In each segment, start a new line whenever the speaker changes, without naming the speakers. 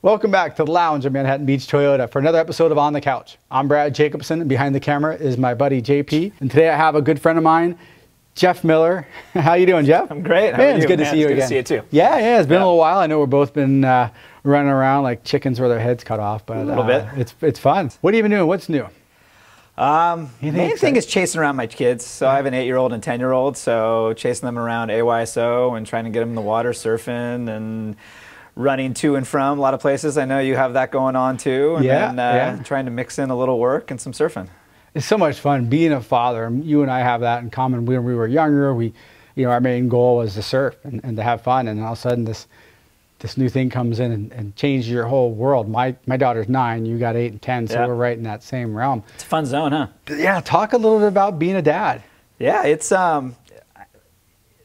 Welcome back to the lounge at Manhattan Beach Toyota for another episode of On the Couch. I'm Brad Jacobson, and behind the camera is my buddy JP. And today I have a good friend of mine, Jeff Miller. How you doing, Jeff?
I'm great.
How are you? It's good to see you again.
Good to see you too.
Yeah, it's been a little while. I know we've both been running around like chickens with their heads cut off, but
a little bit.
It's fun. What have you been doing? What's new?
Main thing is chasing around my kids. So I have an 8-year-old and 10-year-old, so chasing them around AYSO and trying to get them in the water, surfing and running to and from a lot of places. I know you have that going on too. And then trying to mix in a little work and some surfing. It's
so much fun being a father. You and I have that in common. When we were younger, our main goal was to surf and to have fun. And all of a sudden, this new thing comes in and changes your whole world. My daughter's 9, you got 8 and 10, so we're right in that same realm.
It's a fun zone, huh?
Yeah, talk a little bit about being a dad.
Yeah, it's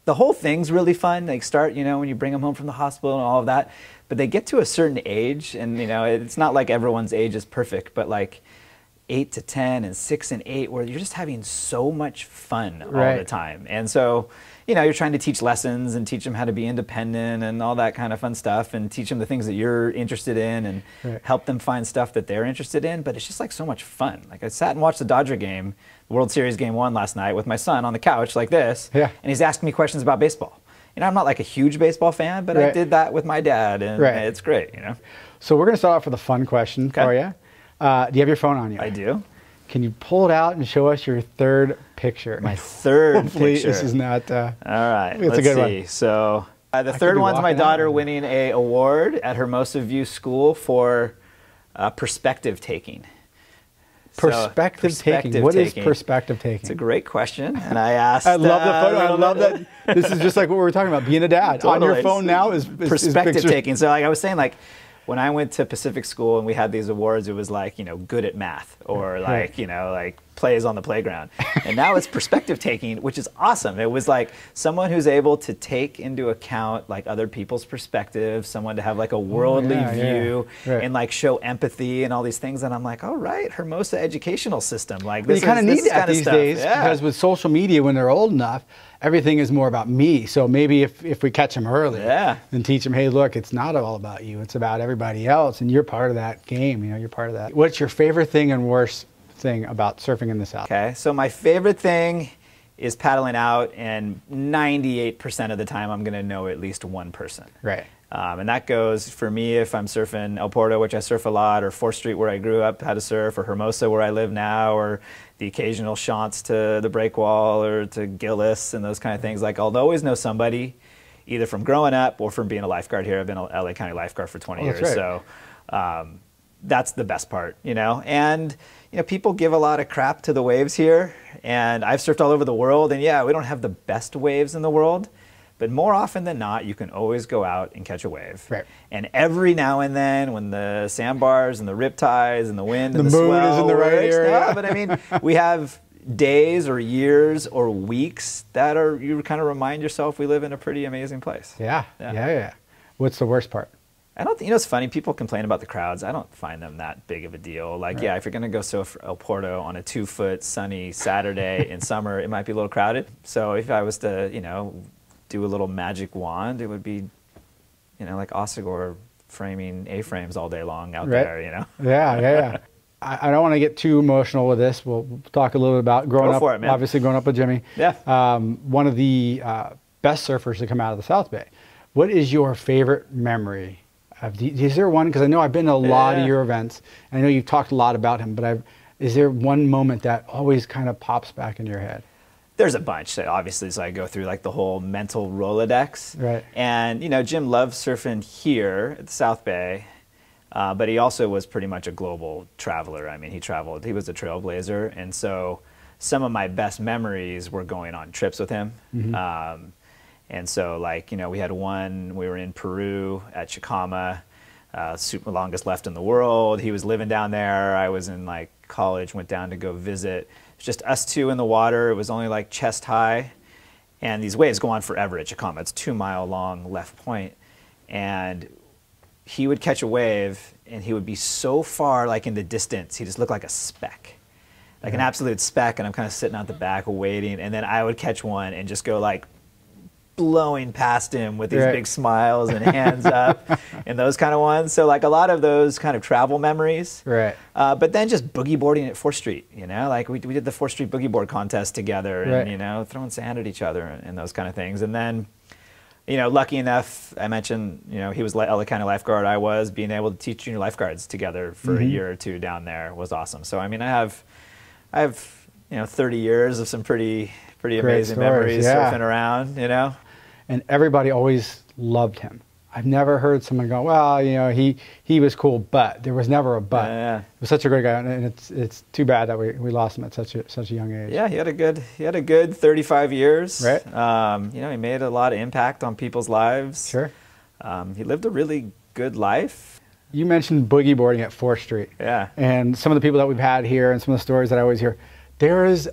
the whole thing's really fun. They start, when you bring them home from the hospital and all of that, but they get to a certain age, and it's not like everyone's age is perfect, but like 8 to 10 and 6 and 8, where you're just having so much fun all the time. And so, you're trying to teach lessons and teach them how to be independent and all that kind of fun stuff, and teach them the things that you're interested in and help them find stuff that they're interested in. But it's just like so much fun. Like I sat and watched the Dodger game, World Series Game 1 last night with my son on the couch like this, and he's asking me questions about baseball. I'm not like a huge baseball fan, but I did that with my dad, and it's great,
So we're going to start off with a fun question for you. Do you have your phone on you?
I do.
Can you pull it out and show us your third picture?
My third
Hopefully
picture.
This is not...
All right,
let's see.
One. So the third one's my daughter winning an award at Hermosa View School for perspective taking.
Perspective taking. What is perspective taking?
It's a great question, and I asked.
I love the photo. I love that. This is just like what we were talking about, being a dad.
Totally.
On your phone now is
perspective taking. So like I was saying, like when I went to Pacific School and we had these awards, it was like good at math, or like like plays on the playground. And now it's perspective taking, which is awesome. It was like someone who's able to take into account like other people's perspective, someone to have like a worldly view and like show empathy and all these things. And I'm like, all right, Hermosa educational system. Like this
you kind of need that these days, because with social media, when they're old enough, everything is more about me. So maybe if we catch them early and teach them, hey, look, it's not all about you. It's about everybody else. And you're part of that game. You're part of that. What's your favorite thing and worst thing about surfing in the South?
Okay, so my favorite thing is paddling out, and 98% of the time I'm going to know at least one person.
Right.
And that goes for me if I'm surfing El Porto, which I surf a lot, or 4th Street where I grew up had to surf, or Hermosa where I live now, or the occasional shants to the breakwall or to Gillis and those kind of things. Like I'll always know somebody, either from growing up or from being a lifeguard here. I've been an LA County lifeguard for 20 years. So that's the best part, And people give a lot of crap to the waves here, and I've surfed all over the world, and we don't have the best waves in the world, but more often than not, you can always go out and catch a wave.
Right.
And every now and then, when the sandbars and the riptides and the wind and the swell
moon is in the right area.
But I mean, we have days or years or weeks that you kind of remind yourself we live in a pretty amazing place.
Yeah. What's the worst part?
I don't think, it's funny, people complain about the crowds. I don't find them that big of a deal. Like, if you're going to go surf El Porto on a 2-foot sunny Saturday in summer, it might be a little crowded. So if I was to, do a little magic wand, it would be, like Osagor framing A-frames all day long out there,
Yeah. I don't want to get too emotional with this. We'll talk a little bit about growing up, obviously growing up with Jimmy.
Yeah.
One of the best surfers to come out of the South Bay. What is your favorite memory? Is there one? Because I know I've been to a lot of your events. And I know you've talked a lot about him, but is there one moment that always kind of pops back in your head?
There's a bunch, obviously, so I go through like the whole mental Rolodex.
Right.
And, Jim loved surfing here at the South Bay, but he also was pretty much a global traveler. I mean, he was a trailblazer. And so some of my best memories were going on trips with him. And so, like, we had one, we were in Peru at Chicama, super longest left in the world. He was living down there. I was in, like, college, went down to go visit. It was just us two in the water. It was only, like, chest high. And these waves go on forever at Chicama. It's 2-mile-long left point. And he would catch a wave, and he would be so far, like, in the distance, he just looked like a speck. Like an absolute speck, and I'm kind of sitting out the back waiting. And then I would catch one and just go, like, blowing past him with these big smiles and hands up and those kind of ones. So like a lot of those kind of travel memories.
Right.
But then just boogie boarding at 4th Street, you know, like we did the 4th Street boogie board contest together and, you know, throwing sand at each other and those kind of things. And then, you know, lucky enough, I mentioned, you know, he was LA County lifeguard. I was being able to teach junior lifeguards together for a year or two down there was awesome. So, I mean, I have, you know, 30 years of some pretty amazing memories surfing around, you know.
And everybody always loved him. I've never heard someone go, well, you know, he was cool, but there was never a but. He was such a great guy, and it's too bad that we lost him at such a young age.
Yeah, he had a good 35 years.
Right.
You know, he made a lot of impact on people's lives.
Sure.
He lived a really good life.
You mentioned boogie boarding at 4th Street.
Yeah.
And some of the people that we've had here and some of the stories that I always hear, there's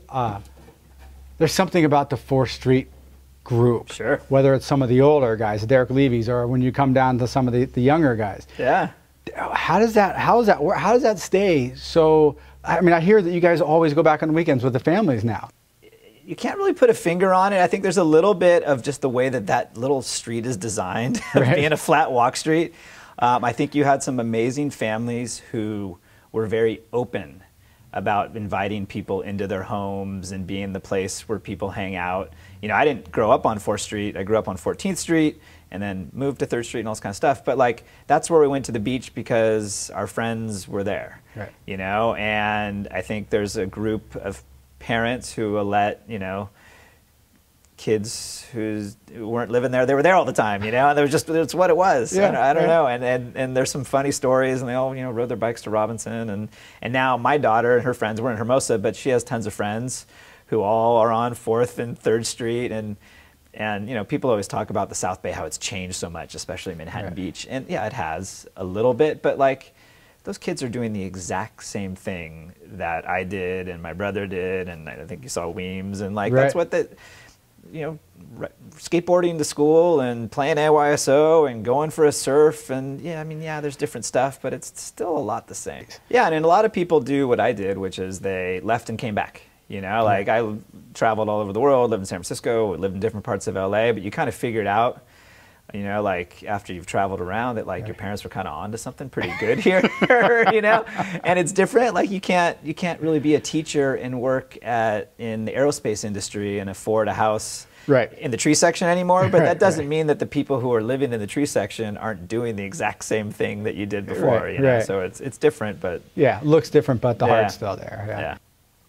something about the 4th Street group.
Sure.
Whether it's some of the older guys, Derek Levy's, or when you come down to some of the younger guys.
Yeah.
How does that stay? So, I mean, I hear that you guys always go back on the weekends with the families now.
You can't really put a finger on it. I think there's a little bit of just the way that little street is designed, being a flat walk street. I think you had some amazing families who were very open about inviting people into their homes and being the place where people hang out. You know, I didn't grow up on 4th Street. I grew up on 14th Street and then moved to 3rd Street and all this kind of stuff. But like, that's where we went to the beach because our friends were there, you know? And I think there's a group of parents who will let, you know, kids who weren't living there, they were there all the time, you know, and it's what it was. I don't know. And there's some funny stories, and they all, you know, rode their bikes to Robinson. And now my daughter and her friends, we're in Hermosa, but she has tons of friends who all are on 4th and 3rd Street. And you know, people always talk about the South Bay, how it's changed so much, especially Manhattan Beach. And yeah, it has a little bit, but like, those kids are doing the exact same thing that I did and my brother did, and I think you saw Weems, and like, that's what you know, skateboarding to school and playing AYSO and going for a surf, and yeah, I mean, yeah, there's different stuff, but it's still a lot the same. Yeah, and a lot of people do what I did, which is they left and came back. You know, like I traveled all over the world, lived in San Francisco, lived in different parts of LA, but you kind of figured out, you know, like after you've traveled around, that like your parents were kind of onto something pretty good here, you know, and it's different. Like you can't really be a teacher and work in the aerospace industry and afford a house in the tree section anymore. But that doesn't mean that the people who are living in the tree section aren't doing the exact same thing that you did before. You know? So it's different, but
yeah, it looks different, but the heart's still there. Yeah.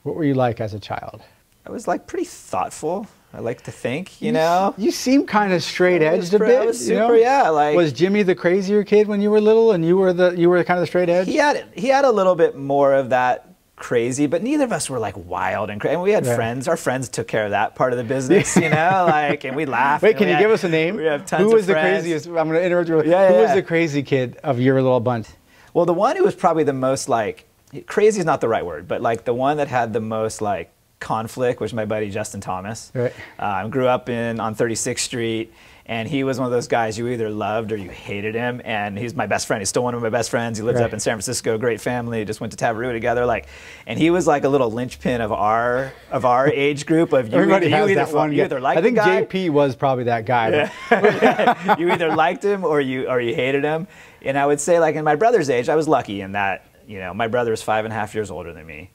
What were you like as a child?
I was like pretty thoughtful. I like to think, you know.
You seem kind of straight-edged a bit.
I was super, yeah. Like,
was Jimmy the crazier kid when you were little, and you were kind of the straight edge?
He had a little bit more of that crazy, but neither of us were like wild and crazy. And we had friends. Our friends took care of that part of the business, you know. Like, and we laughed.
Wait, can you give us a name?
We have tons
Who was
of
the craziest? I'm going to interrupt you. Who was the crazy kid of your little bunch?
Well, the one who was probably the most like crazy is not the right word, but like the one that had the most like conflict was my buddy Justin Thomas. Grew up on 36th Street, and he was one of those guys you either loved or you hated him. And he's my best friend. He's still one of my best friends. He lives up in San Francisco. Great family. Just went to Tabaroo together. Like, and he was like a little linchpin of our age group. Of you,
Everybody
you
has
either,
that one
you either liked
I think
the guy,
JP was probably that guy.
You either liked him or you hated him. And I would say, like, in my brother's age, I was lucky in that, you know, my brother is 5.5 years older than me.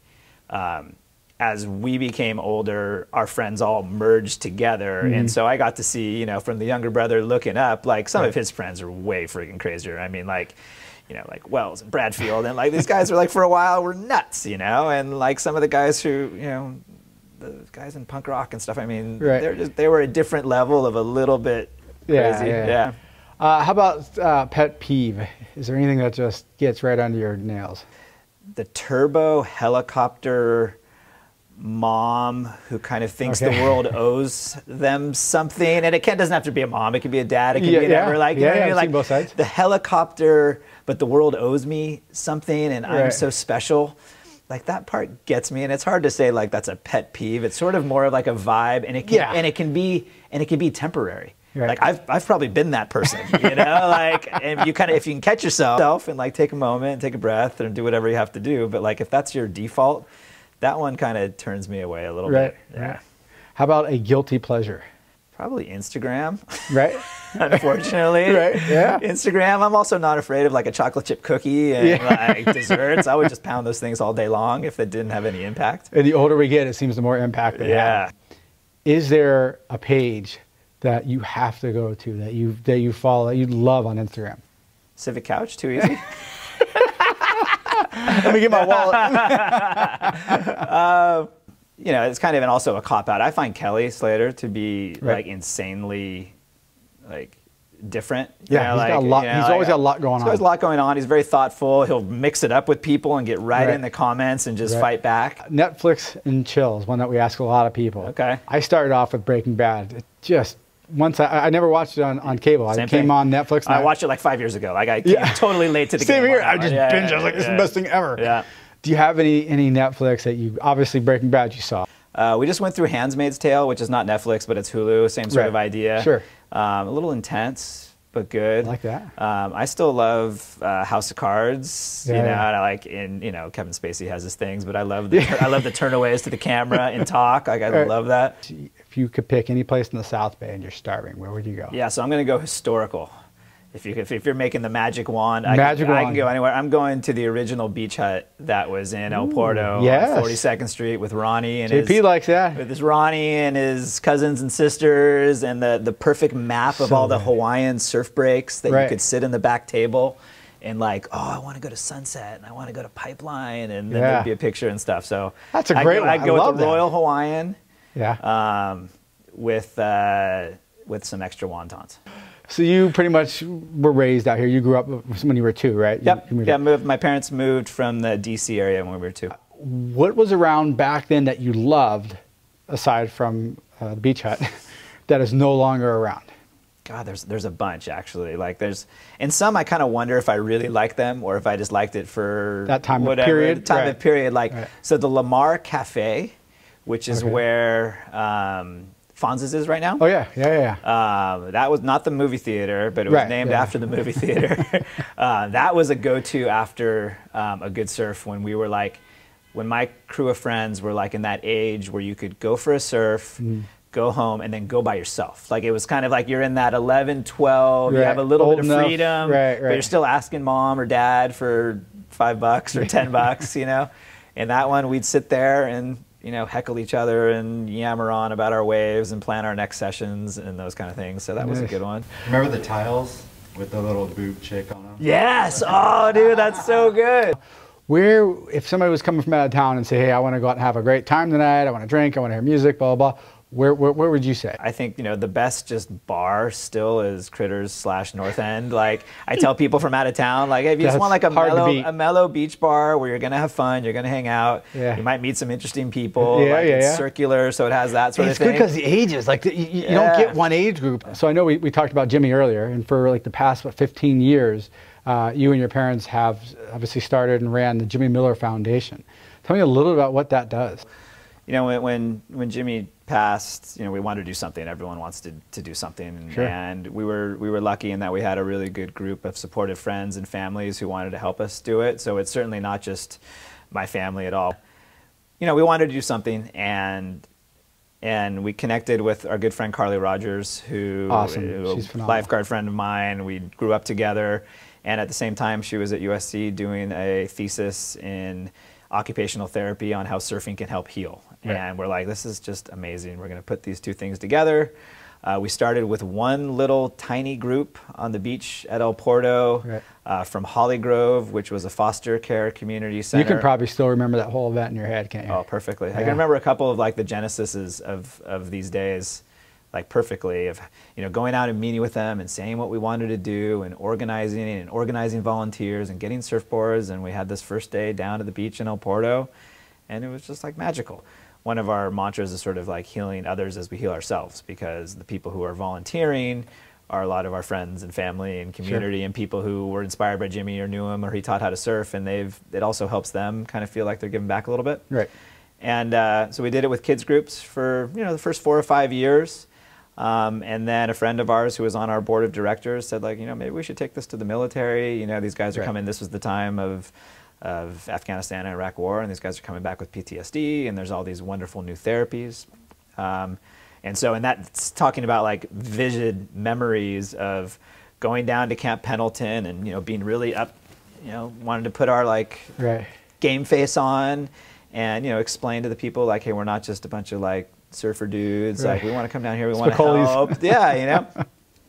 As we became older, our friends all merged together. And so I got to see, you know, from the younger brother looking up, like some of his friends are way freaking crazier. I mean, like, you know, like Wells and Bradfield, and like these guys were like, for a while, were nuts, you know, and like some of the guys who, you know, the guys in punk rock and stuff, I mean, they were a different level of a little bit crazy.
How about pet peeve? Is there anything that just gets right under your nails?
The turbo helicopter mom who kind of thinks the world owes them something, and it doesn't have to be a mom, it can be a dad, it can be whatever. Like, you know what I mean? Like
both sides.
The helicopter, but the world owes me something, and I'm so special. Like, that part gets me, and it's hard to say like that's a pet peeve. It's sort of more of like a vibe, and it can be temporary. Like I've probably been that person, you know, like, and you kind of, if you can catch yourself and like take a moment, take a breath, and do whatever you have to do. But like, if that's your default, that one kind of turns me away a little bit.
How about a guilty pleasure?
Probably Instagram.
Right.
Unfortunately.
Right. Yeah.
Instagram. I'm also not afraid of like a chocolate chip cookie and like desserts. I would just pound those things all day long if it didn't have any impact.
And the older we get, it seems the more impact they have. Is there a page that you have to go to that you follow, that you love on Instagram?
Civic Couch, too easy.
Let me get my wallet.
You know, it's kind of also a cop-out. I find Kelly Slater to be like insanely like different.
Yeah, he's got a lot. He's always got a lot going on.
He's always a lot going on. He's very thoughtful. He'll mix it up with people and get right in the comments and just fight back.
Netflix and chill is one that we ask a lot of people.
Okay.
I started off with Breaking Bad. It just once I never watched it on cable. I came on Netflix.
I watched it like 5 years ago. Like I came totally late to the game.
Same here. I just binged. I was like, this is the best thing ever.
Yeah.
Do you have any Netflix that you, obviously Breaking Bad you saw?
We just went through Handmaid's Tale, which is not Netflix, but it's Hulu. Same sort of idea.
Sure.
A little intense, but good.
I like that.
I still love House of Cards.
Yeah,
you know, and I like Kevin Spacey has his things, but I love the turnaways to the camera and talk. Like I love that.
If you could pick any place in the South Bay and you're starving, where would you go?
Yeah, so I'm going to go historical. If you're making the magic wand, I can go anywhere. I'm going to the original beach hut that was in El Porto on 42nd Street with Ronnie and
JP likes that.
With his Ronnie and his cousins and sisters, and the perfect map of all the Hawaiian surf breaks that you could sit in the back table and like, oh, I want to go to Sunset and I want to go to Pipeline, and then there'd be a picture and stuff. So
that's a great one.
I'd go with the Royal Hawaiian.
Yeah.
With some extra wontons.
So you pretty much were raised out here. You grew up when you were 2, right?
Yep. My parents moved from the D.C. area when we were 2.
What was around back then that you loved, aside from the beach hut, that is no longer around?
God, there's a bunch actually. Like and some I kind of wonder if I really like them or if I just liked it for
that time of period.
Like so, the Lamar Cafe, which is where Fonz's is right now.
Oh yeah.
That was not the movie theater, but it was named after the movie theater. That was a go-to after a good surf when we were like, when my crew of friends were like in that age where you could go for a surf, go home, and then go by yourself. Like it was kind of like you're in that 11, 12, you have a little bit of freedom, but you're still asking mom or dad for $5 or $10, you know. And that one, we'd sit there and heckle each other and yammer on about our waves and plan our next sessions and those kind of things. So that was a good one.
Remember the tiles with the little boob chick on them?
Yes. Oh, dude, that's so good.
Where, if somebody was coming from out of town and say, hey, I want to go out and have a great time tonight, I want to drink, I want to hear music, blah, blah, blah, where would you say?
I think, the best just bar still is Critters / North End. Like, I tell people from out of town, like, hey, if you just want like a mellow beach bar where you're going to have fun, you're going to hang out, you might meet some interesting people. It's circular, so it has that sort of thing.
It's good because the ages, like, you don't get one age group. So I know we talked about Jimmy earlier, and for like the past, 15 years, you and your parents have obviously started and ran the Jimmy Miller Foundation. Tell me a little about what that does.
When Jimmy passed, we wanted to do something. Everyone wants to do something, and we were lucky in that we had a really good group of supportive friends and families who wanted to help us do it. So it's certainly not just my family at all. We wanted to do something, and we connected with our good friend Carly Rogers, who
She's phenomenal.
Lifeguard friend of mine. We grew up together, and at the same time, she was at USC doing a thesis in occupational therapy on how surfing can help heal. And we're like, this is just amazing. We're going to put these two things together. We started with one little tiny group on the beach at El Porto from Holly Grove, which was a foster care community center.
You can probably still remember that whole event in your head, can't you?
Oh, perfectly. I can remember a couple of like the genesises of these days, like perfectly, of going out and meeting with them and saying what we wanted to do and organizing volunteers and getting surfboards. And we had this first day down at the beach in El Porto, and it was just like magical. One of our mantras is sort of like healing others as we heal ourselves, because the people who are volunteering are a lot of our friends and family and community and people who were inspired by Jimmy or knew him or he taught how to surf, and it also helps them kind of feel like they're giving back a little bit.
Right.
And so we did it with kids groups for the first 4 or 5 years. And then a friend of ours who was on our board of directors said, like, maybe we should take this to the military. These guys are coming. This was the time of Afghanistan and Iraq war, and these guys are coming back with PTSD, and there's all these wonderful new therapies. And so, and that's talking about like vivid memories of going down to Camp Pendleton and, you know, being really up, you know, wanting to put our like game face on and, you know, explain to the people like, hey, we're not just a bunch of like surfer dudes. Like, we want to come down here. We want to help. Yeah, you know.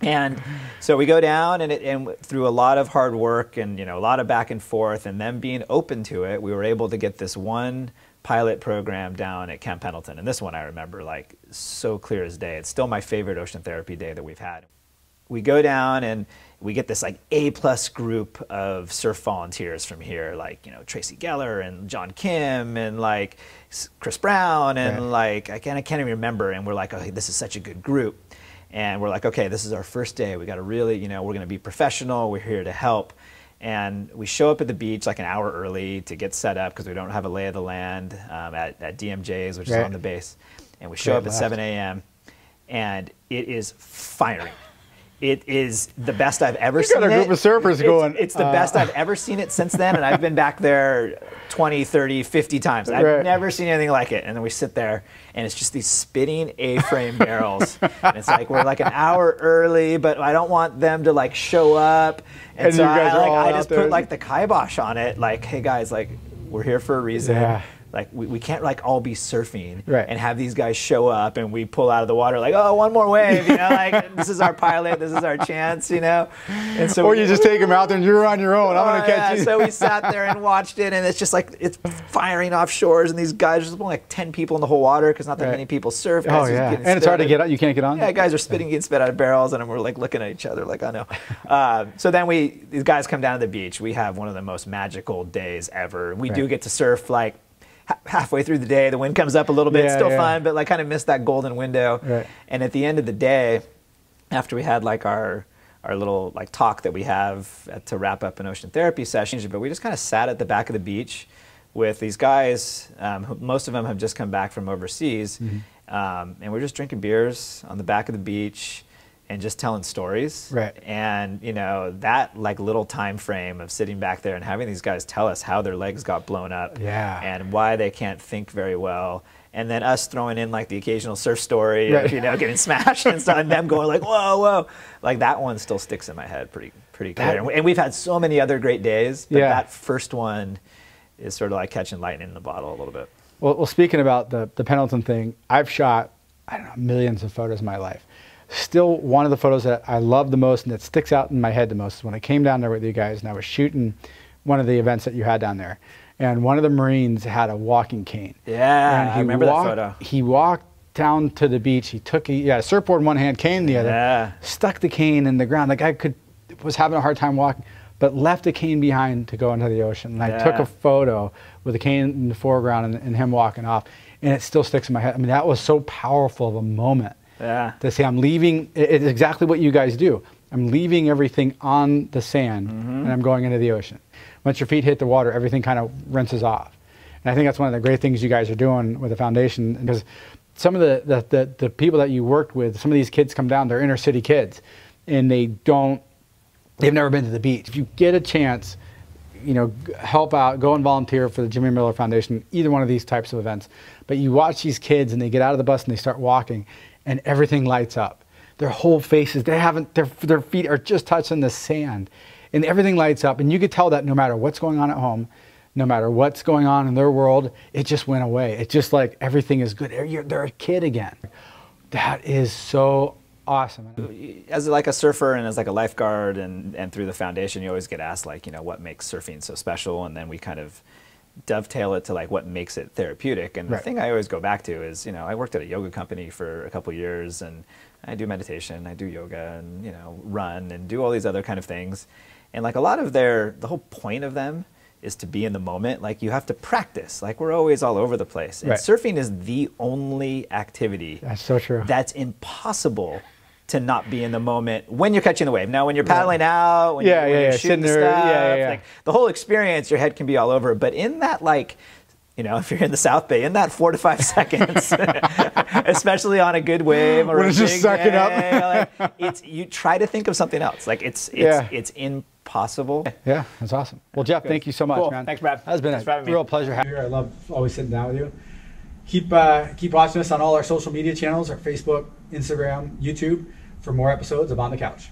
And so we go down, and through a lot of hard work and, you know, a lot of back and forth and them being open to it, we were able to get this one pilot program down at Camp Pendleton. And this one I remember like so clear as day. It's still my favorite ocean therapy day that we've had. We go down and we get this like A+ group of surf volunteers from here, like, you know, Tracy Geller and John Kim and like Chris Brown and like, I can't even remember. And we're like, okay, this is such a good group. And we're like, okay, this is our first day. We got to really, you know, we're going to be professional. We're here to help. And we show up at the beach like an hour early to get set up because we don't have a lay of the land at DMJ's, which is on the base. And we show up at 7 a.m. and it is firing. It is the best I've ever seen it.
You got a group of surfers going.
It's the best I've ever seen it since then, and I've been back there 20, 30, 50 times. I've never seen anything like it. And then we sit there, and it's just these spitting A-frame barrels. And it's like we're like an hour early, but I don't want them to like show up. And so I just put like the kibosh on it, like, hey guys, like we're here for a reason. Yeah. Like we can't like all be surfing and have these guys show up and we pull out of the water like, oh, one more wave, you know, like this is our pilot, this is our chance, you know. And so
or you just take them out there and you're on your own. I'm gonna catch you.
So we sat there and watched it, and it's just like it's firing off shores, and these guys, there's only like 10 people in the whole water because not that many people surf.
Oh yeah, and it's hard to get out. You can't get on.
Yeah, guys are spitting, getting spit out of barrels, and we're like looking at each other like, I know. So then these guys come down to the beach. We have one of the most magical days ever. We do get to surf like halfway through the day. The wind comes up a little bit. It's still fun, but like kind of missed that golden window. And at the end of the day, after we had like our little like talk that we have to wrap up an ocean therapy session, but we just kind of sat at the back of the beach with these guys. Most of them have just come back from overseas, and we're just drinking beers on the back of the beach and just telling stories. And you know, that like little time frame of sitting back there and having these guys tell us how their legs got blown up and why they can't think very well. And then us throwing in like the occasional surf story of, you know, getting smashed and stuff, and them going like, whoa, whoa. Like that one still sticks in my head pretty clear. And we've had so many other great days, but that first one is sort of like catching lightning in the bottle a little bit.
Well, speaking about the Pendleton thing, I've shot, I don't know, millions of photos in my life. Still, one of the photos that I love the most and that sticks out in my head the most is when I came down there with you guys and I was shooting one of the events that you had down there. And one of the Marines had a walking cane.
Yeah, and I remember that photo.
He walked down to the beach. He took a surfboard in one hand, cane in the other, stuck the cane in the ground. The guy was having a hard time walking, but left the cane behind to go into the ocean. And I took a photo with the cane in the foreground and him walking off. And it still sticks in my head. I mean, that was so powerful of a moment. To say I'm leaving, it's exactly what you guys do. I'm leaving everything on the sand and I'm going into the ocean. Once your feet hit the water, everything kind of rinses off. And I think that's one of the great things you guys are doing with the foundation, because some of the people that you worked with, some of these kids come down, they're inner city kids, and they've never been to the beach. If you get a chance, you know, help out, go and volunteer for the Jimmy Miller Foundation, either one of these types of events. But you watch these kids and they get out of the bus and they start walking, and everything lights up. Their whole faces, their feet are just touching the sand, and everything lights up. And you could tell that no matter what's going on at home, no matter what's going on in their world, it just went away. It's just like everything is good. They're a kid again. That is so awesome.
As like a surfer and as like a lifeguard and through the foundation, you always get asked like, you know, what makes surfing so special? And then we kind of dovetail it to like what makes it therapeutic. And the thing I always go back to is, you know, I worked at a yoga company for a couple years, and I do meditation, I do yoga, and, you know, run and do all these other kind of things. And like a lot of the whole point of them is to be in the moment. Like you have to practice. Like we're always all over the place. And surfing is the only activity
that's so true.
That's impossible to not be in the moment when you're catching the wave. Now, when you're paddling out, when you're shooting the stuff, like the whole experience, your head can be all over. But in that, like, you know, if you're in the South Bay, in that 4 to 5 seconds, especially on a good wave or
when it's just sucking up,
like, you try to think of something else. Like it's impossible.
Yeah, that's awesome. Well, Jeff, thank you so much, man.
Thanks, Brad.
That's been a real pleasure having you here. I love always sitting down with you. keep watching us on all our social media channels, our Facebook, Instagram, YouTube, for more episodes of On the Couch.